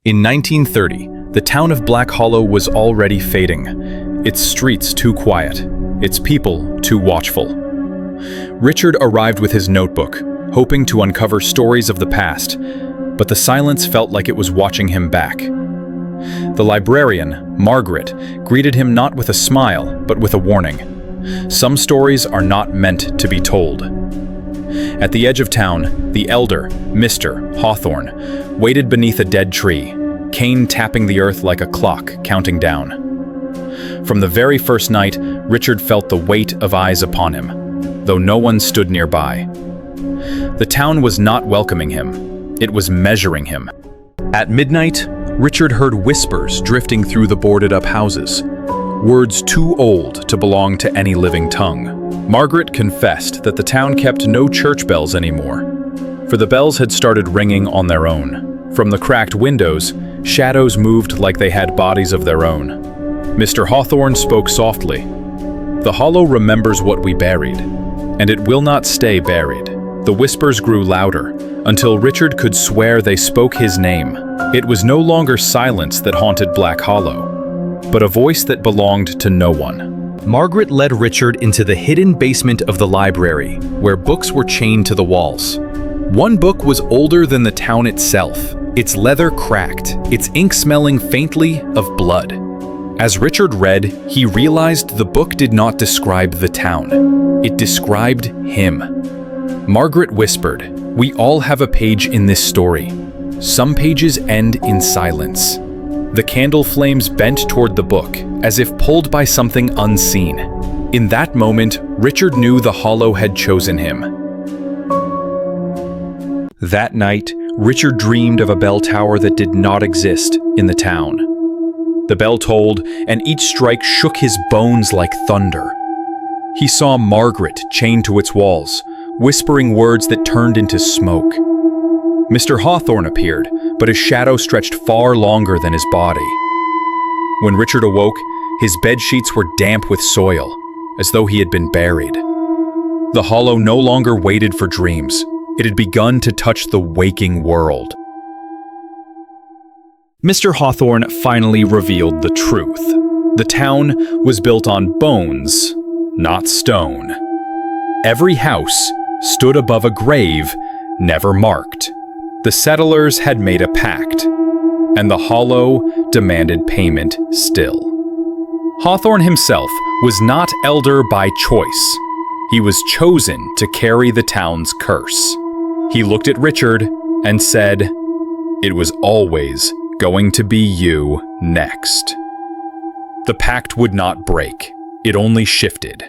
In 1930, the town of Black Hollow was already fading, its streets too quiet, its people too watchful. Richard arrived with his notebook, hoping to uncover stories of the past, but the silence felt like it was watching him back. The librarian, Margaret, greeted him not with a smile, but with a warning. Some stories are not meant to be told. At the edge of town, the elder, Mr. Hawthorne, waited beneath a dead tree, cane tapping the earth like a clock counting down. From the very first night, Richard felt the weight of eyes upon him, though no one stood nearby. The town was not welcoming him, it was measuring him. At midnight, Richard heard whispers drifting through the boarded-up houses, words too old to belong to any living tongue. Margaret confessed that the town kept no church bells anymore, for the bells had started ringing on their own. From the cracked windows, shadows moved like they had bodies of their own. Mr. Hawthorne spoke softly. "The hollow remembers what we buried, and it will not stay buried." The whispers grew louder, until Richard could swear they spoke his name. It was no longer silence that haunted Black Hollow, but a voice that belonged to no one. Margaret led Richard into the hidden basement of the library, where books were chained to the walls. One book was older than the town itself, its leather cracked, its ink smelling faintly of blood. As Richard read, he realized the book did not describe the town. It described him. Margaret whispered, "We all have a page in this story. Some pages end in silence." The candle flames bent toward the book, as if pulled by something unseen. In that moment, Richard knew the hollow had chosen him. That night, Richard dreamed of a bell tower that did not exist in the town. The bell tolled, and each strike shook his bones like thunder. He saw Margaret chained to its walls, whispering words that turned into smoke. Mr. Hawthorne appeared, but his shadow stretched far longer than his body. When Richard awoke, his bed sheets were damp with soil, as though he had been buried. The hollow no longer waited for dreams. It had begun to touch the waking world. Mr. Hawthorne finally revealed the truth. The town was built on bones, not stone. Every house stood above a grave never marked. The settlers had made a pact, and the hollow demanded payment still. Hawthorne himself was not elder by choice. He was chosen to carry the town's curse. He looked at Richard and said, "It was always going to be you next." The pact would not break. It only shifted.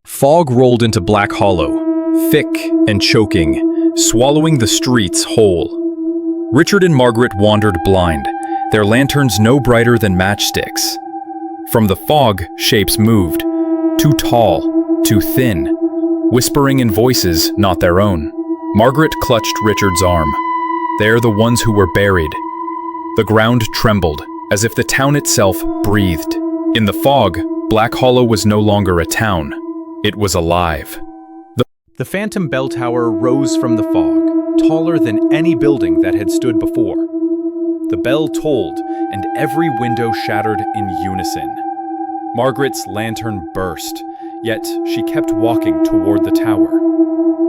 Fog rolled into Black Hollow, thick and choking, swallowing the streets whole. Richard and Margaret wandered blind, their lanterns no brighter than matchsticks. From the fog, shapes moved, too tall, too thin, whispering in voices not their own. Margaret clutched Richard's arm. They're the ones who were buried. The ground trembled, as if the town itself breathed. In the fog, Black Hollow was no longer a town. It was alive. The phantom bell tower rose from the fog, taller than any building that had stood before. The bell tolled, and every window shattered in unison. Margaret's lantern burst, yet she kept walking toward the tower.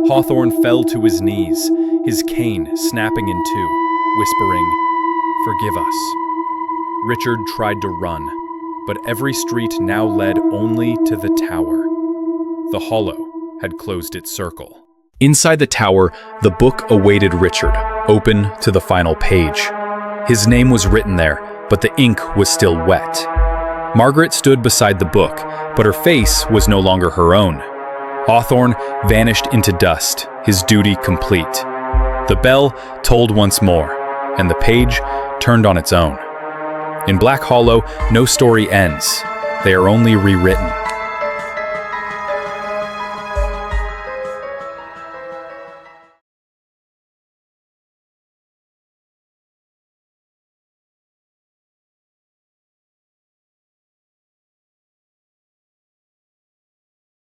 Hawthorne fell to his knees, his cane snapping in two, whispering, "Forgive us." Richard tried to run, but every street now led only to the tower. The hollow had closed its circle. Inside the tower, the book awaited Richard, open to the final page. His name was written there, but the ink was still wet. Margaret stood beside the book, but her face was no longer her own. Hawthorne vanished into dust, his duty complete. The bell tolled once more, and the page turned on its own. In Black Hollow, no story ends. They are only rewritten.